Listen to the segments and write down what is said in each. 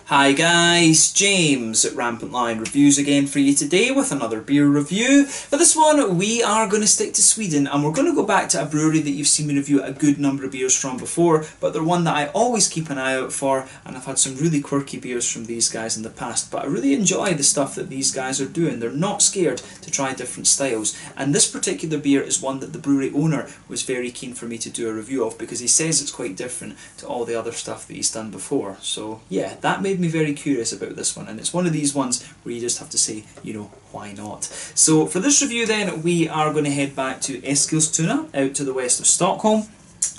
Hi guys, James at RampantLionReviews again for you today with another beer review. For this one we are going to stick to Sweden and we're going to go back to a brewery that you've seen me review a good number of beers from before, but they're one that I always keep an eye out for, and I've had some really quirky beers from these guys in the past, but I really enjoy the stuff that these guys are doing. They're not scared to try different styles, and this particular beer is one that the brewery owner was very keen for me to do a review of because he says it's quite different to all the other stuff that he's done before. So yeah, that made me very curious about this one, and it's one of these ones where you just have to say, you know, why not? So for this review then, we are going to head back to Eskilstuna, out to the west of Stockholm,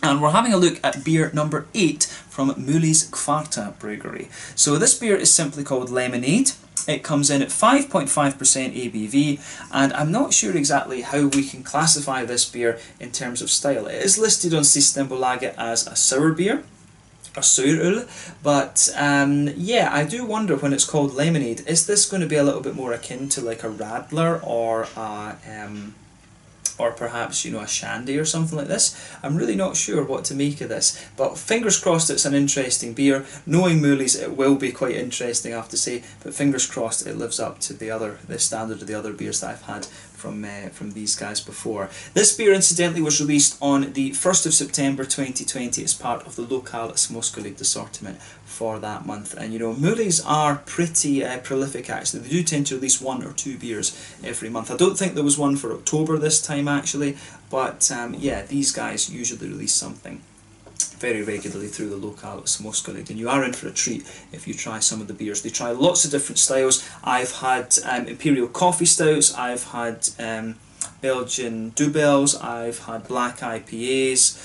and we're having a look at beer number 8 from Möllys Kvarterbryggeri. So this beer is simply called Lemonade. It comes in at 5.5% ABV, and I'm not sure exactly how we can classify this beer in terms of style. It is listed on Systembolaget as a sour beer, or suröl, but yeah, I do wonder when it's called lemonade, is this going to be a little bit more akin to like a radler or a or perhaps, you know, a shandy or something like this? I'm really not sure what to make of this, but fingers crossed it's an interesting beer. Knowing Möllys, it will be quite interesting, I have to say, but fingers crossed it lives up to the standard of the other beers that I've had from these guys before. This beer incidentally was released on the 1st of September 2020 as part of the local Småskaligt assortment for that month. And you know, Möllys are pretty prolific actually. They do tend to release 1 or 2 beers every month. I don't think there was one for October this time actually, but yeah, these guys usually release something very regularly through the local Småskaligt, and you are in for a treat if you try some of the beers. They try lots of different styles. I've had Imperial Coffee Stouts, I've had Belgian Dubels, I've had black IPAs,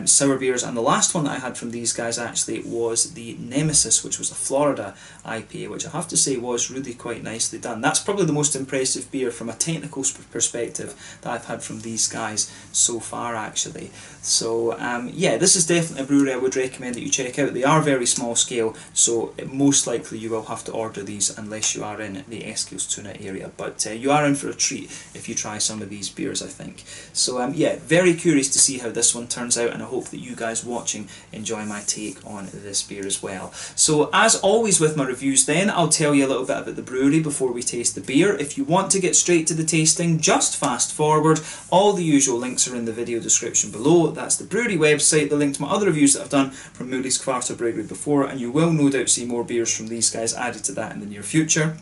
sour beers, and the last one that I had from these guys actually was the Nemesis, which was a Florida IPA, which I have to say was really quite nicely done. That's probably the most impressive beer from a technical perspective that I've had from these guys so far actually. So yeah, this is definitely a brewery I would recommend that you check out. They are very small scale, so most likely you will have to order these unless you are in the Eskilstuna area, but you are in for a treat if you try some of these beers, I think. So yeah, very curious to see how this one turns out, and I hope that you guys watching enjoy my take on this beer as well. So as always with my reviews then, I'll tell you a little bit about the brewery before we taste the beer. If you want to get straight to the tasting, just fast forward. All the usual links are in the video description below. That's the brewery website, the link to my other reviews that I've done from Möllys Kvarterbryggeri before, and you will no doubt see more beers from these guys added to that in the near future.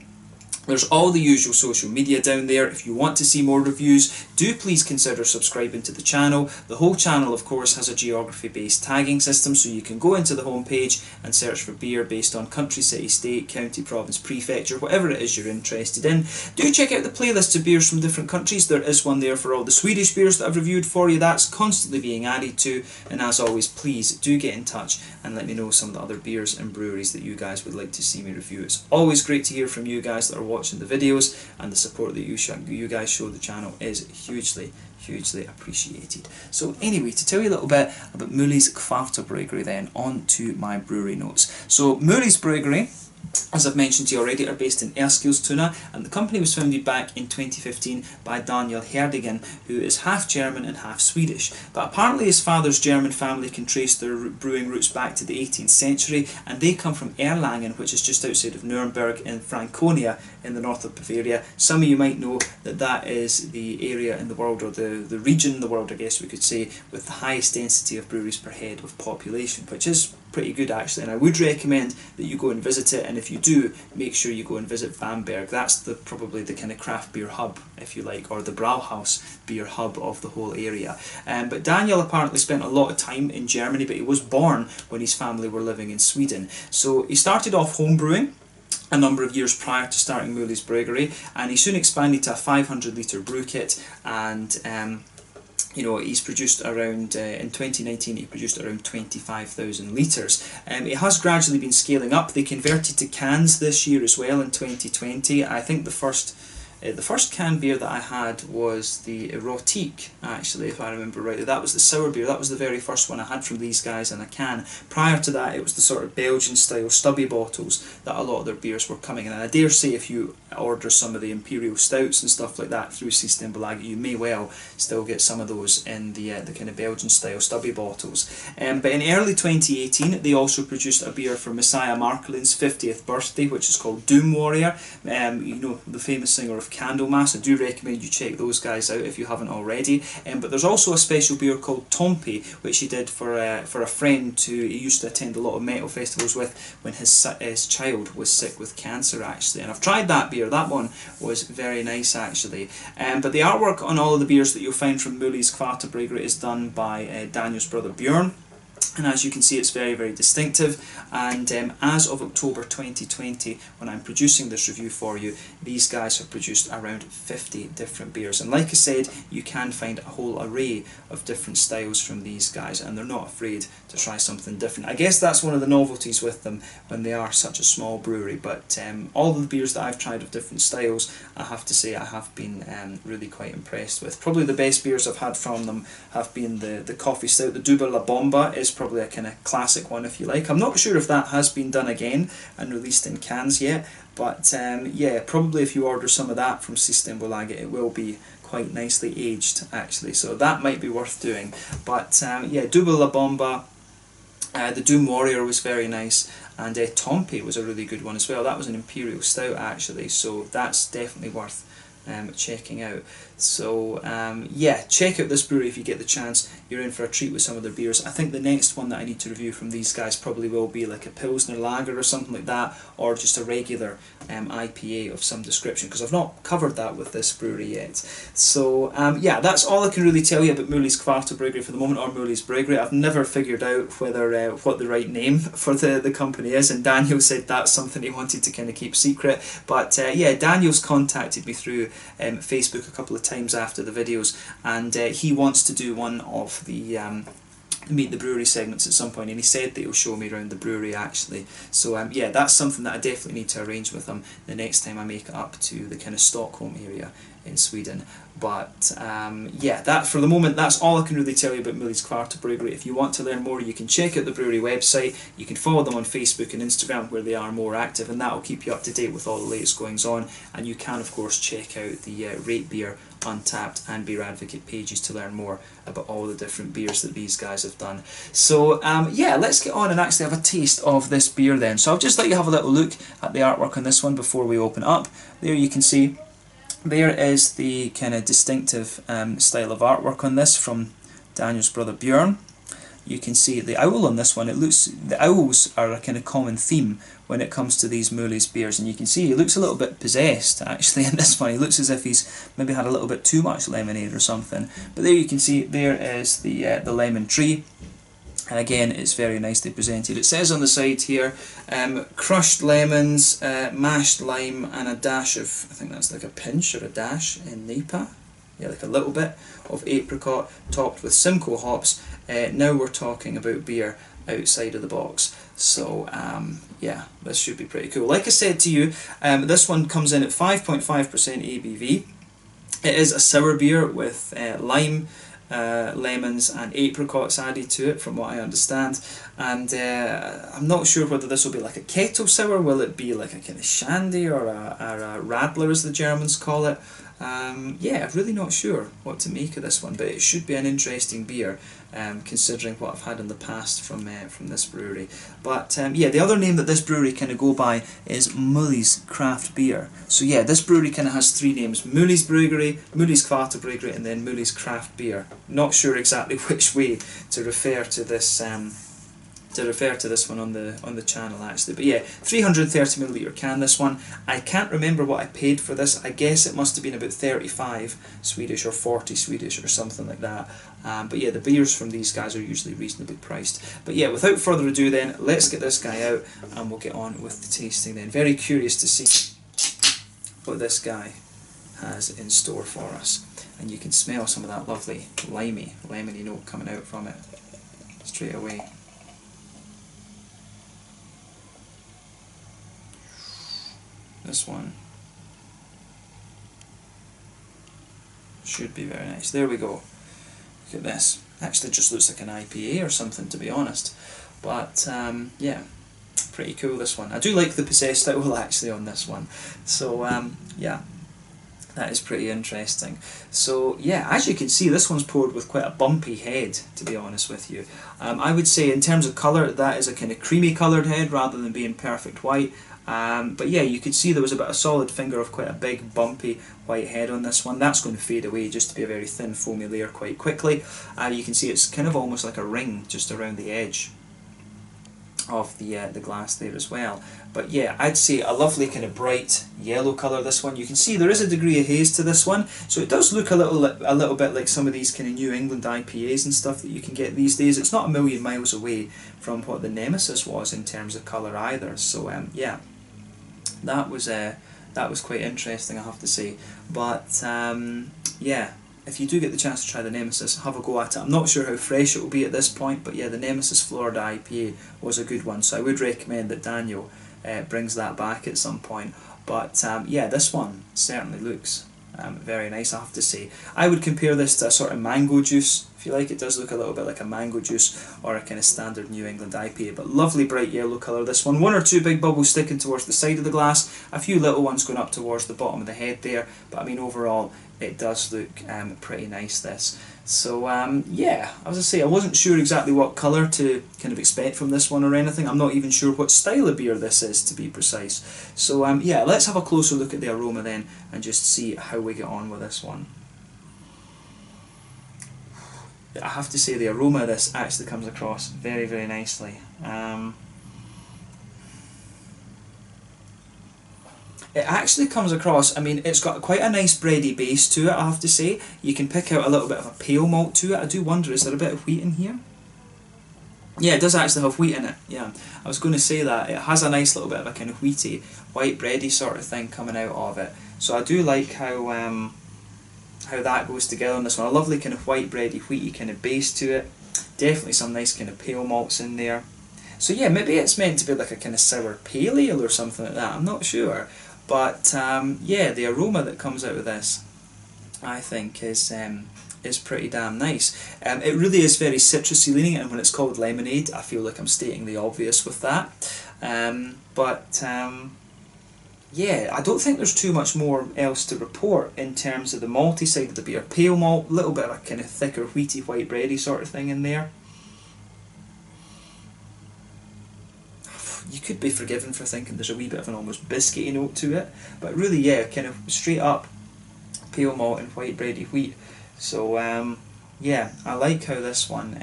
There's all the usual social media down there. If you want to see more reviews, do please consider subscribing to the channel. The whole channel, of course, has a geography-based tagging system, so you can go into the homepage and search for beer based on country, city, state, county, province, prefecture, whatever it is you're interested in. Do check out the playlist of beers from different countries. There is one there for all the Swedish beers that I've reviewed for you. That's constantly being added to, and as always, please do get in touch and let me know some of the other beers and breweries that you guys would like to see me review. It's always great to hear from you guys that are watching the videos, and the support that you guys show the channel is hugely appreciated. So anyway, to tell you a little bit about Möllys Kvarterbryggeri then, on to my brewery notes. So Möllys Brewery, as I've mentioned to you already, are based in Eskilstuna, and the company was founded back in 2015 by Daniel Herdigen, who is half German and half Swedish. But apparently his father's German family can trace their brewing roots back to the 18th century, and they come from Erlangen, which is just outside of Nuremberg in Franconia in the north of Bavaria. Some of you might know that that is the area in the world, or the region in the world, I guess we could say, with the highest density of breweries per head of population, which is pretty good actually, and I would recommend that you go and visit it. And if you do, make sure you go and visit Bamberg. That's probably the kind of craft beer hub, if you like, or the Brauhaus beer hub of the whole area. But Daniel apparently spent a lot of time in Germany, but he was born when his family were living in Sweden. So he started off home brewing a number of years prior to starting Möllys Brewery, and he soon expanded to a 500 litre brew kit, and you know, he's produced around, in 2019 he produced around 25,000 litres. It has gradually been scaling up. They converted to cans this year as well in 2020. I think the first The first canned beer that I had was the Erotique, actually, if I remember rightly. That was the sour beer. That was the very first one I had from these guys in a can. Prior to that, it was the sort of Belgian-style stubby bottles that a lot of their beers were coming in. And I dare say if you order some of the Imperial Stouts and stuff like that through Systembolaget, you may well still get some of those in the kind of Belgian-style stubby bottles. But in early 2018, they also produced a beer for Messiah Markelin's 50th birthday, which is called Doom Warrior. You know, the famous singer of Candlemas. I do recommend you check those guys out if you haven't already. But there's also a special beer called Tompi, which he did for a friend who he used to attend a lot of metal festivals with when his child was sick with cancer, actually. And I've tried that beer. That one was very nice, actually. But the artwork on all of the beers that you'll find from Möllys Kvarterbryggeri is done by Daniel's brother Björn. And as you can see, it's very, very distinctive. And as of October 2020, when I'm producing this review for you, these guys have produced around 50 different beers. And like I said, you can find a whole array of different styles from these guys, and they're not afraid to try something different. I guess that's one of the novelties with them when they are such a small brewery. But all of the beers that I've tried of different styles, I have to say I have been really quite impressed with. Probably the best beers I've had from them have been the coffee stout. The Duba La Bomba is probably a kind of classic one, if you like. I'm not sure if that has been done again and released in cans yet, but yeah, probably if you order some of that from Systembolaget, it will be quite nicely aged, actually, so that might be worth doing. But yeah, Duba La Bomba, the Doom Warrior was very nice, and Tompi was a really good one as well. That was an Imperial Stout, actually, so that's definitely worth checking out. So yeah, check out this brewery if you get the chance. You're in for a treat with some of their beers. I think the next one that I need to review from these guys probably will be like a Pilsner Lager or something like that, or just a regular IPA of some description, because I've not covered that with this brewery yet. So yeah, that's all I can really tell you about Möllys Kvarterbryggeri for the moment, or Möllys Brewery. I've never figured out whether what the right name for the company is, and Daniel said that's something he wanted to kind of keep secret. But yeah, Daniel's contacted me through Facebook a couple of times after the videos, and he wants to do one of the Meet the Brewery segments at some point, and he said that he'll show me around the brewery, actually. So yeah, that's something that I definitely need to arrange with him the next time I make it up to the kind of Stockholm area in Sweden. But yeah, that for the moment, that's all I can really tell you about Möllys Kvarterbryggeri. If you want to learn more, you can check out the brewery website. You can follow them on Facebook and Instagram, where they are more active, and that will keep you up to date with all the latest goings on. And you can, of course, check out the Rate Beer, Untappd and Beer Advocate pages to learn more about all the different beers that these guys have done. So yeah, let's get on and actually have a taste of this beer then. So I'll just let you have a little look at the artwork on this one before we open it up. There you can see there is the kind of distinctive style of artwork on this from Daniel's brother Björn. You can see the owl on this one. It looks, the owls are a kind of common theme when it comes to these Möllys beers, and you can see he looks a little bit possessed actually in this one. He looks as if he's maybe had a little bit too much lemonade or something. But there you can see there is the lemon tree. And again, it's very nicely presented. It says on the side here, crushed lemons, mashed lime, and a dash of, I think that's like a pinch or a dash in Napa. Yeah, like a little bit of apricot, topped with Simcoe hops. Now we're talking about beer outside of the box. So yeah, this should be pretty cool. Like I said to you, this one comes in at 5.5% ABV. It is a sour beer with lime, lemons and apricots added to it, from what I understand. And I'm not sure whether this will be like a kettle sour. Will it be like a kind of shandy or a radler, as the Germans call it? Yeah, I'm really not sure what to make of this one, but it should be an interesting beer, considering what I've had in the past from this brewery. But yeah, the other name that this brewery kind of go by is Möllys Craft Beer. So yeah, this brewery kind of has three names: Möllys Brewery, Möllys Kvarterbryggeri, and then Möllys Craft Beer. Not sure exactly which way to refer to this. One on the channel, actually. But yeah, 330ml can, this one. I can't remember what I paid for this. I guess it must have been about 35 Swedish or 40 Swedish or something like that. But yeah, the beers from these guys are usually reasonably priced. But yeah, without further ado then, let's get this guy out and we'll get on with the tasting then. Very curious to see what this guy has in store for us. And you can smell some of that lovely lemony note coming out from it straight away. This one Should be very nice. There we go. Look at this. Actually just looks like an IPA or something, to be honest. But yeah, pretty cool, this one. I do like the possessed style actually on this one. So yeah, that is pretty interesting. So yeah, as you can see, this one's poured with quite a bumpy head, to be honest with you. I would say in terms of colour, that is a kind of creamy coloured head rather than being perfect white. But yeah, you could see there was about a solid finger of quite a big bumpy white head on this one. That's going to fade away just to be a very thin foamy layer quite quickly. You can see it's kind of almost like a ring just around the edge of the glass there as well. But yeah, I'd say a lovely kind of bright yellow colour, this one. You can see there is a degree of haze to this one, so it does look a little bit like some of these kind of New England IPAs and stuff that you can get these days. It's not a million miles away from what the Nemesis was in terms of colour either. So yeah, that was quite interesting, I have to say. But yeah, if you do get the chance to try the Nemesis, have a go at it. I'm not sure how fresh it will be at this point, but yeah, the Nemesis Florida IPA was a good one, so I would recommend that Daniel brings that back at some point. But yeah, this one certainly looks very nice, I have to say. I would compare this to a sort of mango juice, if you like. It does look a little bit like a mango juice or a kind of standard New England IPA, but lovely bright yellow colour, this one. One or two big bubbles sticking towards the side of the glass, a few little ones going up towards the bottom of the head there, but I mean overall it does look pretty nice, this. So yeah, as I say, I wasn't sure exactly what colour to kind of expect from this one or anything. I'm not even sure what style of beer this is, to be precise. So yeah, let's have a closer look at the aroma then and just see how we get on with this one. I have to say the aroma of this actually comes across very, very nicely. It actually comes across, I mean, it's got quite a nice bready base to it, I have to say. You can pick out a little bit of a pale malt to it. I do wonder, is there a bit of wheat in here? Yeah, it does actually have wheat in it, yeah. I was going to say that. It has a nice little bit of a kind of wheaty, white bready sort of thing coming out of it. So I do like how that goes together on this one. A lovely kind of white bready, wheaty kind of base to it. Definitely some nice kind of pale malts in there. So yeah, maybe it's meant to be like a kind of sour pale ale or something like that, I'm not sure. But yeah, the aroma that comes out of this, I think, is pretty damn nice. It really is very citrusy leaning, and when it's called lemonade, I feel like I'm stating the obvious with that. Yeah, I don't think there's too much more else to report in terms of the malty side of the beer. Pale malt, a little bit of a kind of thicker, wheaty, white bready sort of thing in there. You could be forgiven for thinking there's a wee bit of an almost biscuity note to it, but really, yeah, kind of straight up pale malt and white bready wheat. So yeah, I like how this one,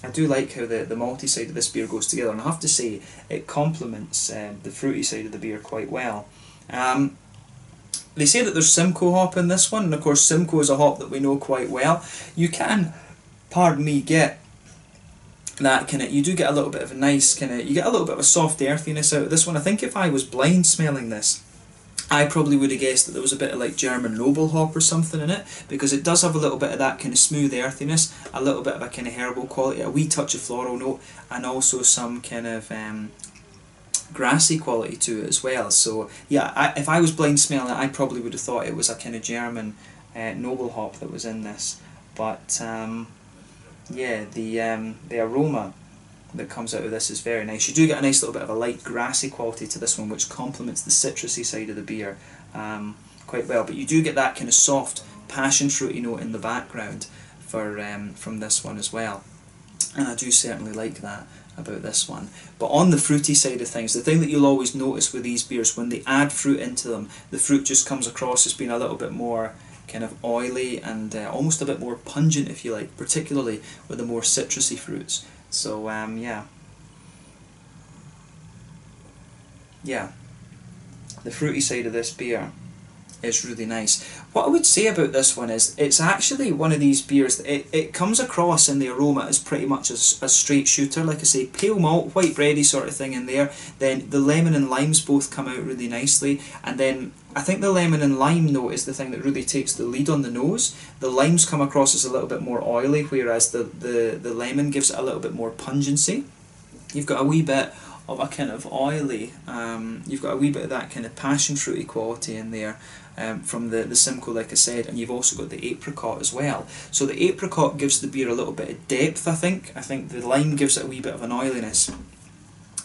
I do like how the malty side of this beer goes together, and I have to say it complements the fruity side of the beer quite well. They say that there's Simcoe hop in this one, and of course Simcoe is a hop that we know quite well. You can, pardon me, get that kind of, you do get a little bit of a nice kind of, you get a little bit of a soft earthiness out of this one. I think if I was blind smelling this, I probably would have guessed that there was a bit of like German noble hop or something in it, because it does have a little bit of that kind of smooth earthiness, a little bit of a kind of herbal quality, a wee touch of floral note, and also some kind of grassy quality to it as well. So yeah, if I was blind smelling it, I probably would have thought it was a kind of German noble hop that was in this. But yeah, the aroma that comes out of this is very nice. You do get a nice little bit of a light grassy quality to this one, which complements the citrusy side of the beer quite well. But you do get that kind of soft passion fruity note in the background from this one as well, and I do certainly like that about this one. But on the fruity side of things, the thing that you'll always notice with these beers, when they add fruit into them, the fruit just comes across as being a little bit more kind of oily and almost a bit more pungent, if you like, particularly with the more citrusy fruits. So yeah, the fruity side of this beer is really nice. What I would say about this one is it's actually one of these beers that it comes across in the aroma as pretty much a straight shooter. Like I say, pale malt, white bready sort of thing in there, then the lemon and limes both come out really nicely, and then I think the lemon and lime note is the thing that really takes the lead on the nose. The limes come across as a little bit more oily, whereas the lemon gives it a little bit more pungency. You've got a wee bit of a kind of oily, you've got a wee bit of that kind of passion fruity quality in there from the Simcoe, like I said, and you've also got the apricot as well. So the apricot gives the beer a little bit of depth, I think. I think the lime gives it a wee bit of an oiliness,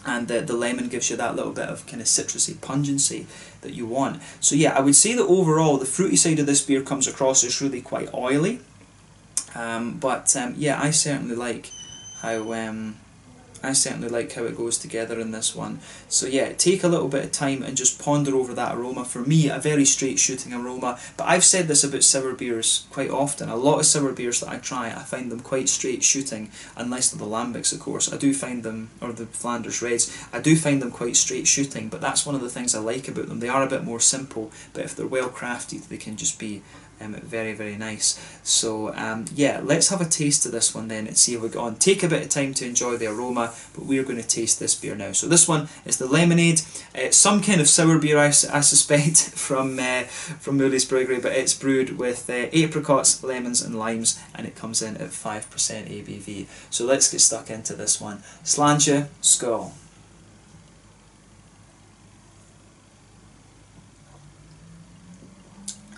and the lemon gives you that little bit of kind of citrusy pungency that you want. So yeah, I would say that overall the fruity side of this beer comes across as really quite oily, but yeah, I certainly like how it goes together in this one. So yeah, take a little bit of time and just ponder over that aroma. For me, a very straight shooting aroma, but I've said this about sour beers quite often. A lot of sour beers that I try, I find them quite straight shooting, unless they're the lambics, of course. I do find them, or the Flanders Reds, I do find them quite straight shooting, but that's one of the things I like about them. They are a bit more simple, but if they're well crafted, they can just be very, very nice. So yeah, let's have a taste of this one then and see how we go on. Take a bit of time to enjoy the aroma, but we're going to taste this beer now. So this one is the Lemonade. It's some kind of sour beer, I suspect, from Möllys Brewery, but it's brewed with apricots, lemons and limes, and it comes in at 5% ABV. So let's get stuck into this one. Sláinte, skål.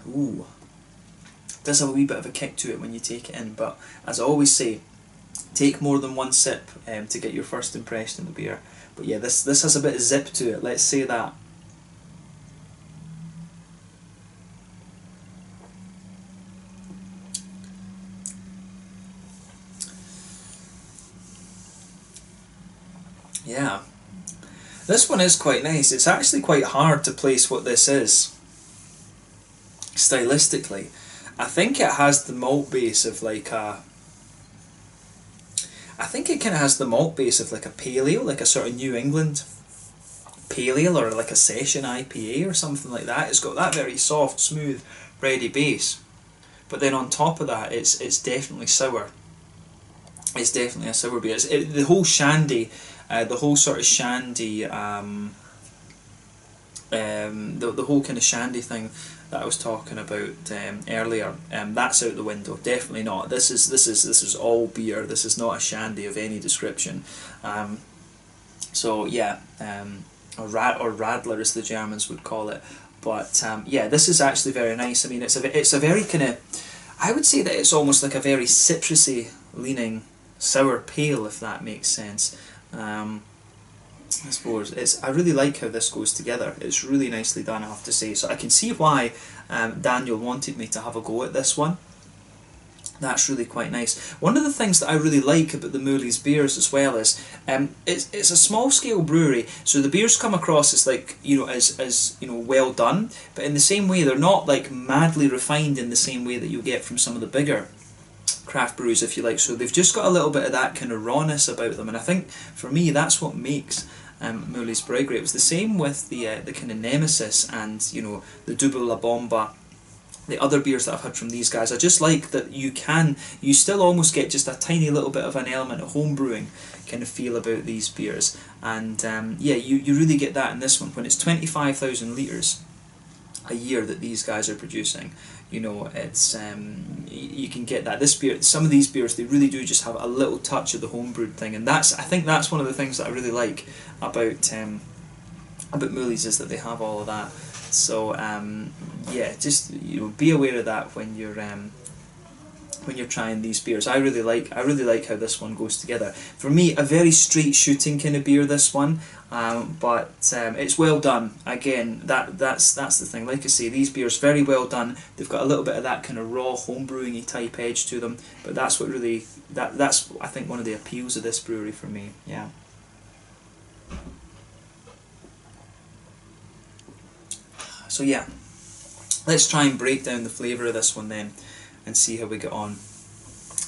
Ooh. Does have a wee bit of a kick to it when you take it in, but as I always say, take more than one sip to get your first impression of the beer. But yeah, this has a bit of zip to it, let's say that. Yeah, this one is quite nice. It's actually quite hard to place what this is stylistically. I think it has the malt base of like a... I think it kind of has the malt base of like a pale ale, like a sort of New England pale ale, or like a session IPA or something like that. It's got that very soft, smooth, bready base. But then on top of that, it's definitely sour. It's definitely a sour beer. The whole shandy, the whole sort of shandy, the whole kind of shandy thing that I was talking about earlier, that's out the window. Definitely not. This is all beer. This is not a shandy of any description. So yeah, or Radler as the Germans would call it. But yeah, this is actually very nice. I mean, it's a very kind of, I would say that it's almost like a very citrusy leaning sour pale, if that makes sense. I suppose I really like how this goes together. It's really nicely done, I have to say. So I can see why Daniel wanted me to have a go at this one. That's really quite nice. One of the things that I really like about the Möllys beers as well is it's a small scale brewery, so the beers come across as like, you know, as you know, well done, but in the same way they're not like madly refined in the same way that you get from some of the bigger craft brews, if you like. So they've just got a little bit of that kind of rawness about them, and I think for me that's what makes Möllys Brewery. It was the same with the kind of Nemesis and, you know, the Double La Bomba, the other beers that I've had from these guys. I just like that you still almost get just a tiny little bit of an element of home brewing kind of feel about these beers, and yeah, you really get that in this one when it's 25,000 litres a year that these guys are producing. You know, it's you can get that. This beer, some of these beers, they really do just have a little touch of the homebrewed thing, and I think that's one of the things that I really like about Möllys, is that they have all of that. So yeah, just, you know, be aware of that when you're trying these beers. I really like how this one goes together. For me, a very straight shooting kind of beer, this one, but it's well done. Again, that's the thing. Like I say, these beers very well done. They've got a little bit of that kind of raw homebrewing-y type edge to them, but that's what really that's I think one of the appeals of this brewery for me. Yeah. So yeah, let's try and break down the flavour of this one then, and see how we get on.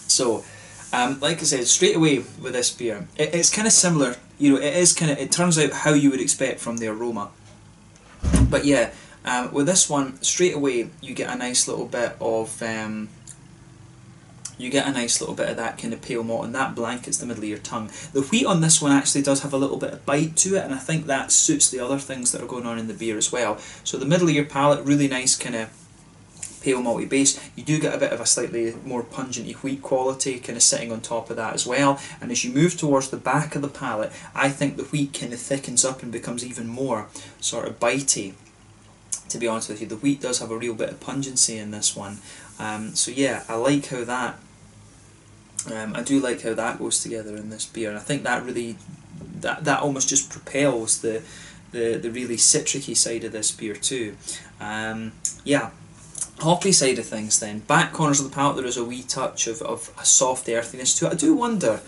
So, like I said, straight away with this beer, it's kind of similar. You know, it turns out how you would expect from the aroma. But yeah, with this one, straight away you get a nice little bit of that kind of pale malt, and that blankets the middle of your tongue. The wheat on this one actually does have a little bit of bite to it, and I think that suits the other things that are going on in the beer as well. So the middle of your palate, really nice kind of pale malty base. You do get a bit of a slightly more pungent wheat quality kind of sitting on top of that as well, and as you move towards the back of the palate, I think the wheat kind of thickens up and becomes even more sort of bitey. To be honest with you, the wheat does have a real bit of pungency in this one. So yeah, I like how that I do like how that goes together in this beer, and I think that really that almost just propels the really citricy side of this beer too. Yeah, hoppy side of things then. Back corners of the palate, there is a wee touch of a soft earthiness to it. I do wonder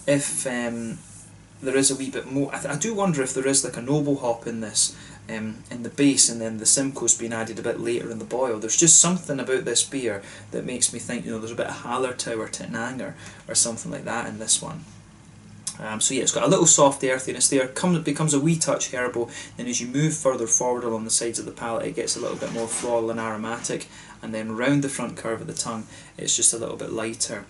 if there is a wee bit more. I do wonder if there is like a noble hop in this, in the base, and then the Simcoe's been added a bit later in the boil. There's just something about this beer that makes me think, you know, there's a bit of Hallertau or Tettnanger or something like that in this one. So yeah, it's got a little soft earthiness there, becomes a wee touch herbal, then as you move further forward along the sides of the palate it gets a little bit more floral and aromatic, and then round the front curve of the tongue it's just a little bit lighter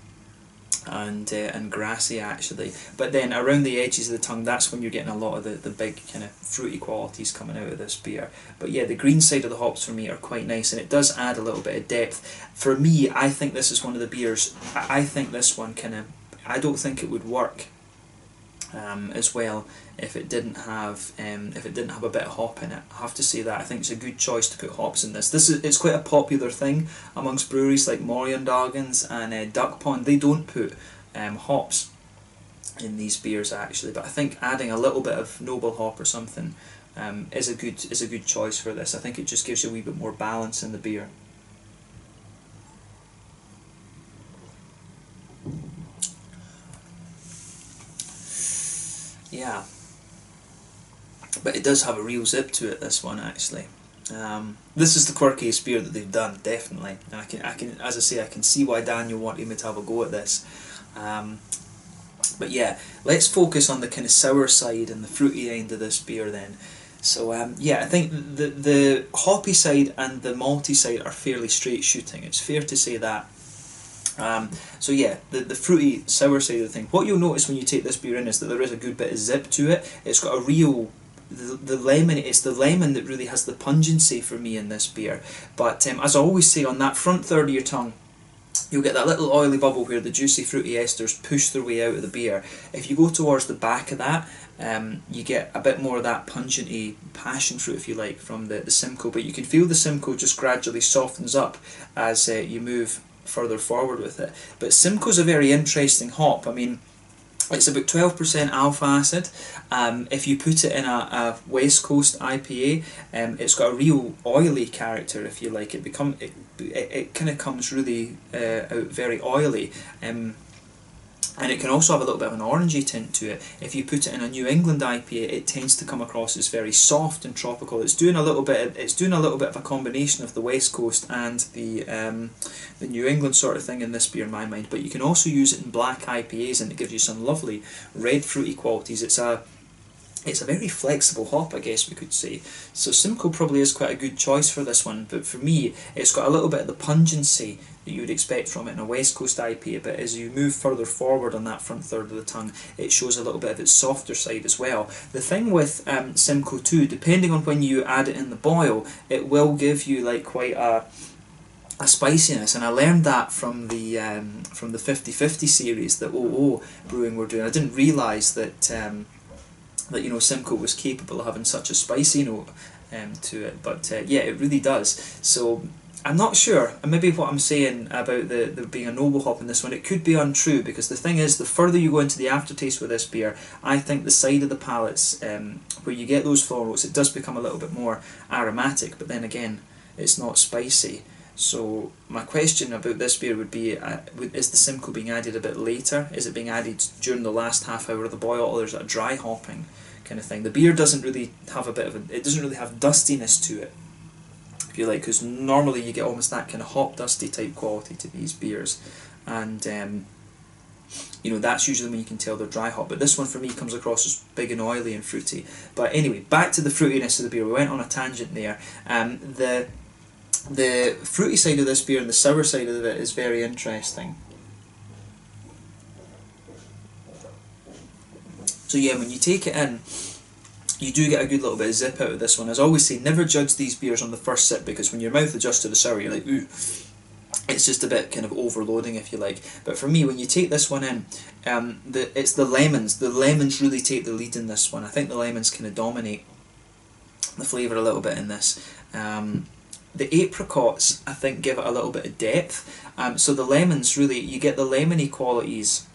and grassy actually. But then around the edges of the tongue, that's when you're getting a lot of the big kind of fruity qualities coming out of this beer. But yeah, the green side of the hops for me are quite nice, and it does add a little bit of depth. For me, I think this is one of the beers, I think this one I don't think it would work as well if it didn't have a bit of hop in it. I have to say that I think it's a good choice to put hops in this. It's quite a popular thing amongst breweries like Morjondaggens and Duck Pond. They don't put hops in these beers actually, but I think adding a little bit of noble hop or something is a good choice for this. I think it just gives you a wee bit more balance in the beer. Yeah, but it does have a real zip to it, this one actually. This is the quirkiest beer that they've done, definitely, and I can, as I say, I can see why Daniel wanted me to have a go at this. But yeah, let's focus on the kind of sour side and the fruity end of this beer then. So yeah, I think the hoppy side and the malty side are fairly straight shooting. It's fair to say that. So yeah, the fruity sour side of the thing, what you'll notice when you take this beer in is that there is a good bit of zip to it. It's got a real, the lemon, it's the lemon that really has the pungency for me in this beer. But as I always say, on that front third of your tongue, you'll get that little oily bubble where the juicy fruity esters push their way out of the beer. If you go towards the back of that, you get a bit more of that pungenty passion fruit, if you like, from the Simcoe, but you can feel the Simcoe just gradually softens up as you move further forward with it. But Simcoe's a very interesting hop. I mean, it's about 12% alpha acid. If you put it in a West Coast IPA, it's got a real oily character, if you like. It kind of comes really out very oily. And it can also have a little bit of an orangey tint to it. If you put it in a New England IPA, it tends to come across as very soft and tropical. It's doing a little bit of a combination of the West Coast and the New England sort of thing in this beer, in my mind. But you can also use it in black IPAs, and it gives you some lovely red fruity qualities. It's a very flexible hop, I guess we could say. So Simcoe probably is quite a good choice for this one, but for me, it's got a little bit of the pungency that you would expect from it in a West Coast IPA, but as you move further forward on that front third of the tongue, it shows a little bit of its softer side as well. The thing with Simcoe too, depending on when you add it in the boil, it will give you like quite a spiciness, and I learned that from the 50/50 series that OO Brewing were doing. I didn't realise that you know, Simcoe was capable of having such a spicy note to it, but yeah, it really does. So I'm not sure, and maybe what I'm saying about there being a noble hop in this one, it could be untrue, because the thing is, the further you go into the aftertaste with this beer, I think the side of the palates where you get those floral notes, it does become a little bit more aromatic, but then again, it's not spicy. So my question about this beer would be, is the Simcoe being added a bit later? Is it being added during the last half hour of the boil, or is it a dry hopping kind of thing? The beer doesn't really have it doesn't really have dustiness to it, if you like, because normally you get almost that kind of hop dusty type quality to these beers, and you know, that's usually when you can tell they're dry hop. But this one for me comes across as big and oily and fruity. But anyway, back to the fruitiness of the beer. We went on a tangent there. The fruity side of this beer and the sour side of it is very interesting. So yeah, when you take it in, you do get a good little bit of zip out of this one. As I always say, never judge these beers on the first sip, because when your mouth adjusts to the sour, you're like, ooh, it's just a bit kind of overloading, if you like. But for me, when you take this one in, it's the lemons. The lemons really take the lead in this one. I think the lemons kind of dominate the flavour a little bit in this. The apricots, I think, give it a little bit of depth. So the lemons, really, you get the lemony qualities.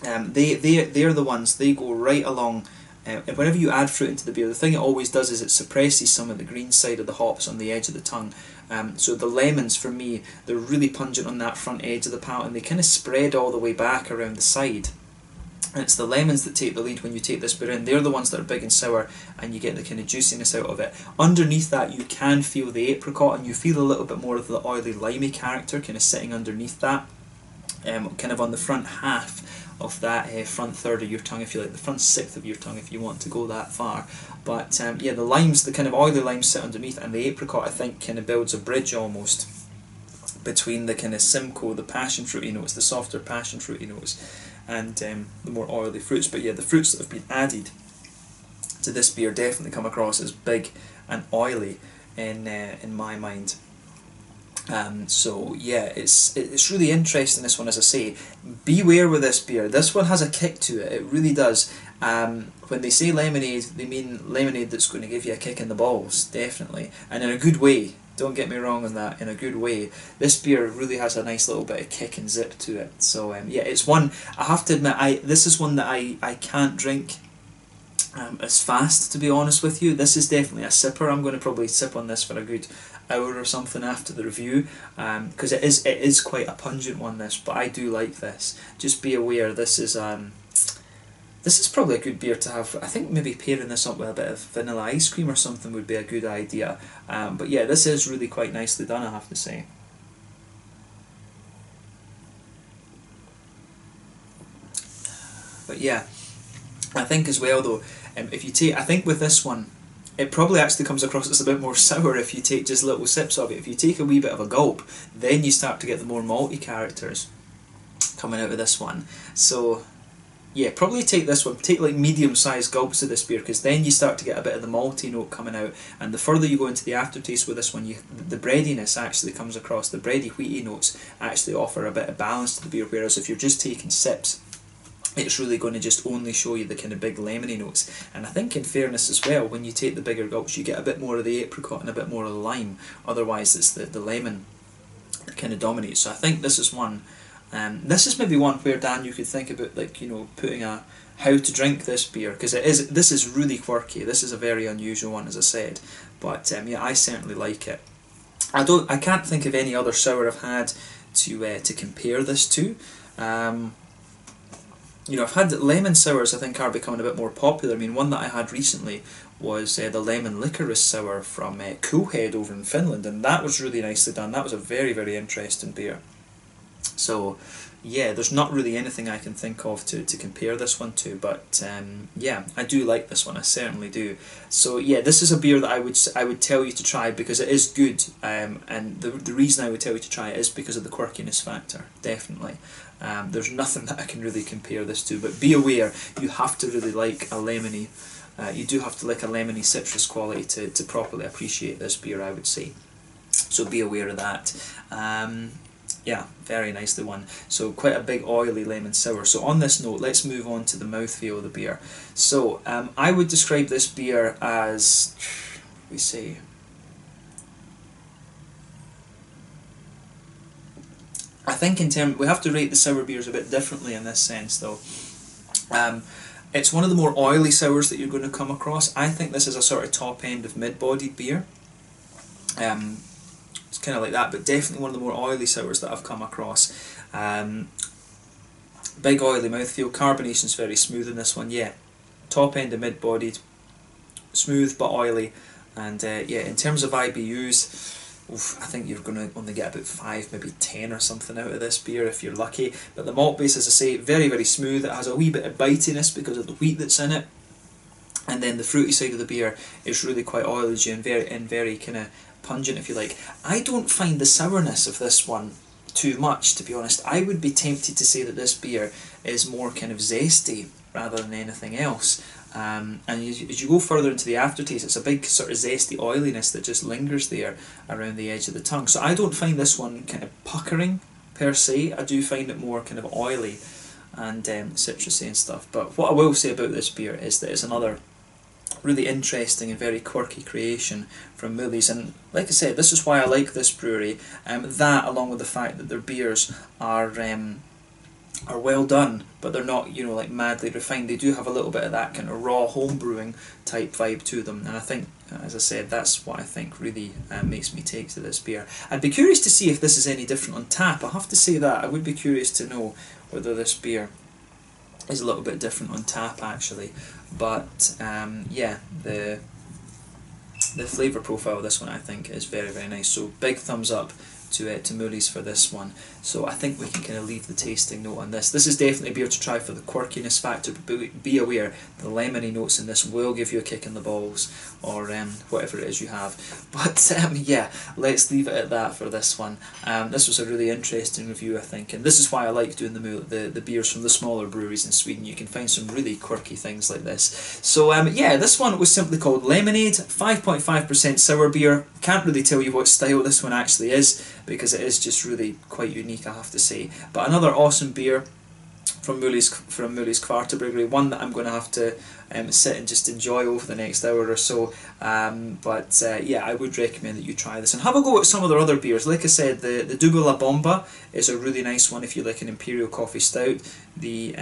They're the ones, they go right along. Whenever you add fruit into the beer, the thing it always does is it suppresses some of the green side of the hops on the edge of the tongue. So the lemons, for me, they're really pungent on that front edge of the palate, and they kind of spread all the way back around the side. And it's the lemons that take the lead when you take this beer in. They're the ones that are big and sour, and you get the kind of juiciness out of it. Underneath that, you can feel the apricot, and you feel a little bit more of the oily, limey character kind of sitting underneath that, kind of on the front half of that front third of your tongue, if you like, the front sixth of your tongue, if you want to go that far. But yeah, the limes, the kind of oily limes sit underneath, and the apricot, I think, kind of builds a bridge almost between the kind of Simcoe, the passion fruity notes, the softer passion fruity notes, and the more oily fruits. But yeah, the fruits that have been added to this beer definitely come across as big and oily in my mind. So yeah, it's really interesting, this one. As I say, beware with this beer. This one has a kick to it, it really does. When they say lemonade, they mean lemonade that's going to give you a kick in the balls, definitely, and in a good way. Don't get me wrong on that, in a good way. This beer really has a nice little bit of kick and zip to it. So yeah, it's one, I have to admit, this is one that I can't drink as fast, to be honest with you. This is definitely a sipper. I'm going to probably sip on this for a good hour or something after the review, because it is quite a pungent one, this, but I do like this. Just be aware, this is probably a good beer to have. I think maybe pairing this up with a bit of vanilla ice cream or something would be a good idea. But yeah, this is really quite nicely done, I have to say. But yeah, I think as well though, if you take, I think with this one, it probably actually comes across as a bit more sour if you take just little sips of it. If you take a wee bit of a gulp, then you start to get the more malty characters coming out of this one. So yeah, probably take this one, take like medium-sized gulps of this beer, because then you start to get a bit of the malty note coming out, and the further you go into the aftertaste with this one, the breadiness actually comes across. The bready, wheaty notes actually offer a bit of balance to the beer, whereas if you're just taking sips, it's really going to just only show you the kind of big lemony notes. And I think in fairness as well, when you take the bigger gulps, you get a bit more of the apricot and a bit more of the lime. Otherwise it's the lemon that kind of dominates. So I think this is one, this is maybe one where, Dan, you could think about, like, you know, putting a how to drink this beer, because this is really quirky. This is a very unusual one, as I said, but yeah, I certainly like it. I can't think of any other sour I've had to compare this to. You know, I've had lemon sours, I think, are becoming a bit more popular. I mean, one that I had recently was the lemon licorice sour from Coolhead over in Finland, and that was really nicely done. That was a very, very interesting beer. So yeah, there's not really anything I can think of to compare this one to, but yeah, I do like this one, I certainly do. So yeah, this is a beer that I would tell you to try, because it is good, and the reason I would tell you to try it is because of the quirkiness factor, definitely. There's nothing that I can really compare this to, but be aware, you have to really like a lemony, you do have to like a lemony citrus quality to properly appreciate this beer, I would say. So be aware of that. Yeah, very nicely done. So quite a big oily lemon sour. So on this note, let's move on to the mouthfeel of the beer. So I would describe this beer as, we say, I think we have to rate the sour beers a bit differently in this sense though. It's one of the more oily sours that you're going to come across. I think this is a sort of top end of mid-bodied beer. It's kind of like that, but definitely one of the more oily sours that I've come across. Big oily mouthfeel, carbonation's very smooth in this one, yeah. Top end of mid-bodied, smooth but oily, and yeah, in terms of IBUs, oof, I think you're going to only get about 5, maybe 10 or something out of this beer if you're lucky. But the malt base, as I say, very, very smooth. It has a wee bit of bitiness because of the wheat that's in it. And then the fruity side of the beer is really quite oily and very kind of pungent, if you like. I don't find the sourness of this one too much, to be honest. I would be tempted to say that this beer is more kind of zesty rather than anything else. And as you go further into the aftertaste, it's a big sort of zesty oiliness that just lingers there around the edge of the tongue. So I don't find this one kind of puckering per se. I do find it more kind of oily and citrusy and stuff. But what I will say about this beer is that it's another really interesting and very quirky creation from Möllys, and like I said, this is why I like this brewery. That, along with the fact that their beers are well done, but they're not, you know, like madly refined. They do have a little bit of that kind of raw home brewing type vibe to them, and I think, as I said, that's what I think really makes me take to this beer. I'd be curious to see if this is any different on tap. I'll have to say that. I would be curious to know whether this beer is a little bit different on tap actually, but yeah, the flavour profile of this one I think is very, very nice. So big thumbs up to Möllys for this one. So I think we can kind of leave the tasting note on this. This is definitely a beer to try for the quirkiness factor, but be aware the lemony notes in this will give you a kick in the balls, or whatever it is you have. But yeah, let's leave it at that for this one. This was a really interesting review, I think, and this is why I like doing the beers from the smaller breweries in Sweden. You can find some really quirky things like this. So yeah, this one was simply called Lemonade, 5.5% sour beer. Can't really tell you what style this one actually is, because it is just really quite unique, I have to say. But another awesome beer from Möllys Kvarterbryggeri, one that I'm going to have to sit and just enjoy over the next hour or so. But yeah, I would recommend that you try this and have a go at some of their other beers. Like I said, the Double La Bomba is a really nice one if you like an Imperial Coffee Stout. The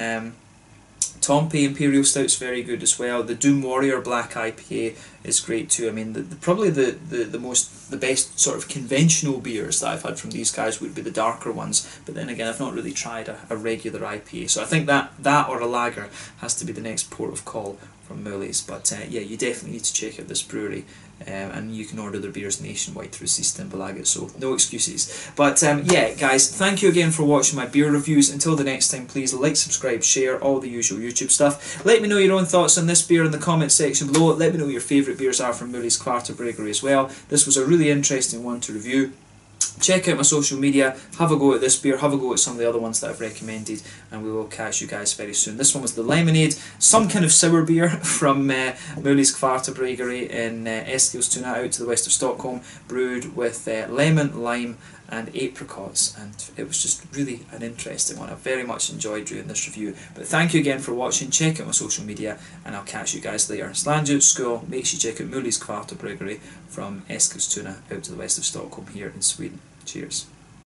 Tompe Imperial Stout's very good as well. The Doom Warrior Black IPA is great too. I mean, probably the best sort of conventional beers that I've had from these guys would be the darker ones. But then again, I've not really tried a regular IPA, so I think that or a lager has to be the next port of call from Möllys. But yeah, you definitely need to check out this brewery, and you can order their beers nationwide through Systembolaget, so no excuses. But yeah, guys, thank you again for watching my beer reviews. Until the next time, please like, subscribe, share, all the usual YouTube stuff. Let me know your own thoughts on this beer in the comments section below. Let me know what your favourite beers are from Möllys Kvarterbryggeri as well. This was a really interesting one to review. Check out my social media, have a go at this beer, have a go at some of the other ones that I've recommended, and we will catch you guys very soon. This one was the Lemonade, some kind of sour beer from Möllys Kvarterbryggeri in Eskilstuna, out to the west of Stockholm, brewed with lemon, lime and apricots, and it was just really an interesting one. I very much enjoyed doing this review. But thank you again for watching. Check out my social media, and I'll catch you guys later. Slange ut skål. Make sure you check out Möllys Kvarterbryggeri from Eskilstuna, out to the west of Stockholm here in Sweden. Cheers.